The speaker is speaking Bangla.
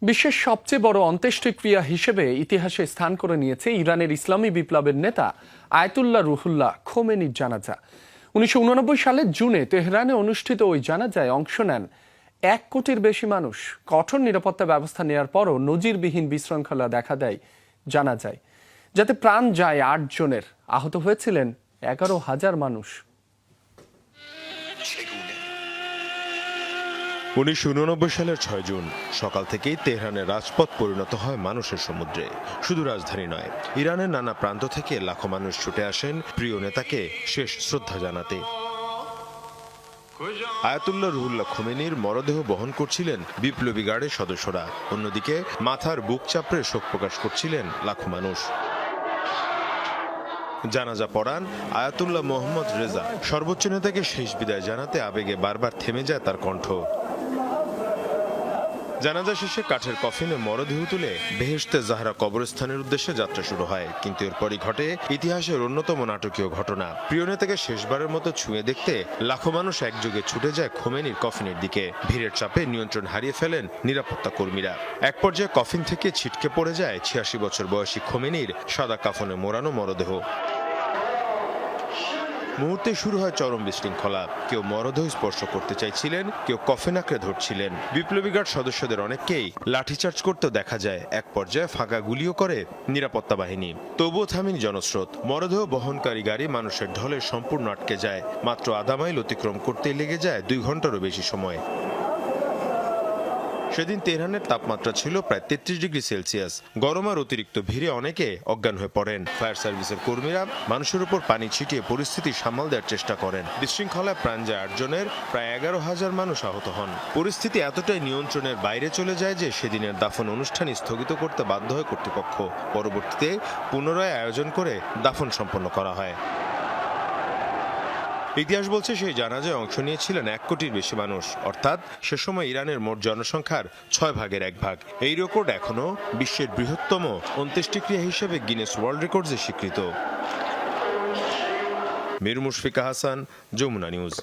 বিশ্বের সবচেয়ে বড় অন্ত্যেষ্টিক্রিয়া হিসেবে ইতিহাসে স্থান করে নিয়েছে ইরানের ইসলামী বিপ্লবের নেতা আয়াতুল্লাহ রুহুল্লাহ খোমেনির জানাজা। 1989 সালের জুনে তেহরানে অনুষ্ঠিত ওই জানাজায় অংশ নেন 1 কোটির বেশি মানুষ। কঠোর নিরাপত্তা ব্যবস্থা নেওয়ার পরও নজিরবিহীন বিশৃঙ্খলা দেখা দেয় জানাজায়, যাতে প্রাণ যায় 8 জনের, আহত হয়েছিলেন 11,000 মানুষ। 1989 সালের 6 জুন সকাল থেকেই তেহরানের রাজপথ পরিণত হয় মানুষের সমুদ্রে। শুধু রাজধানী নয়, ইরানের নানা প্রান্ত থেকে লাখো মানুষ ছুটে আসেন প্রিয় নেতাকে শেষ শ্রদ্ধা জানাতে। আয়াতুল্লাহ রুহুল্লাহ খোমেনির মরদেহ বহন করছিলেন বিপ্লবী গার্ডের সদস্যরা, অন্যদিকে মাথার বুক চাপড়ে শোক প্রকাশ করছিলেন লাখো মানুষ। জানাজা পড়ান আয়াতুল্লাহ মোহাম্মদ রেজা। সর্বোচ্চ নেতাকে শেষ বিদায় জানাতে আবেগে বারবার থেমে যায় তার কণ্ঠ। জানাজা শেষে কাঠের কফিনে মরদেহ তুলে বেহেশতে জাহরা কবরস্থানের উদ্দেশ্যে যাত্রা শুরু হয়, কিন্তু এরপরই ঘটে ইতিহাসের অন্যতম নাটকীয় ঘটনা। প্রিয় নেতাকে শেষবারের মতো ছুঁয়ে দেখতে লাখো মানুষ একযোগে ছুটে যায় খোমেনির কফিনের দিকে। ভিড়ের চাপে নিয়ন্ত্রণ হারিয়ে ফেলেন নিরাপত্তা কর্মীরা। এক পর্যায়ে কফিন থেকে ছিটকে পড়ে যায় 86 বছর বয়সী খোমেনির সাদা কাফনে মোড়ানো মরদেহ। মুহূর্তে শুরু হয় চরম বিশৃঙ্খলা। কেউ মরদেহ স্পর্শ করতে চাইছিলেন, কেউ কফিন আঁকড়ে ধরছিলেন। বিপ্লবী গার্ড সদস্যদের অনেককেই লাঠিচার্জ করতে দেখা যায়। এক পর্যায়ে ফাঁকা গুলিও করে নিরাপত্তা বাহিনী। তবুও থামেনি জনস্রোত। মরদেহ বহনকারী গাড়ি মানুষের ঢলে সম্পূর্ণ আটকে যায়। মাত্র আধা মাইল অতিক্রম করতেই লেগে যায় 2 ঘন্টারও বেশি সময়। সেদিন তেহরানের তাপমাত্রা ছিল প্রায় 33 ডিগ্রি সেলসিয়াস। গরম আর অতিরিক্ত ভিড়ে অনেকে অজ্ঞান হয়ে পড়েন। ফায়ার সার্ভিসের কর্মীরা মানুষের উপর পানি ছিটিয়ে পরিস্থিতি সামাল দেওয়ার চেষ্টা করেন। বিশৃঙ্খলায় প্রাণ যায় 8 জনের, প্রায় 11,000 মানুষ আহত হন। পরিস্থিতি এতটাই নিয়ন্ত্রণের বাইরে চলে যায় যে সেদিনের দাফন অনুষ্ঠান স্থগিত করতে বাধ্য হয় কর্তৃপক্ষ। পরবর্তীতে পুনরায় আয়োজন করে দাফন সম্পন্ন করা হয়। ইতিহাস বলছে সেই জানাজায় অংশ নিয়েছিলেন 1 কোটির বেশি মানুষ, অর্থাৎ সে সময় ইরানের মোট জনসংখ্যার 6 ভাগের 1 ভাগ। এই রেকর্ড এখনো বিশ্বের বৃহত্তম অন্ত্যেষ্টিক্রিয়া হিসেবে গিনেস ওয়ার্ল্ড রেকর্ডসে স্বীকৃত। মীর মুশফিকা হাসান, যমুনা নিউজ।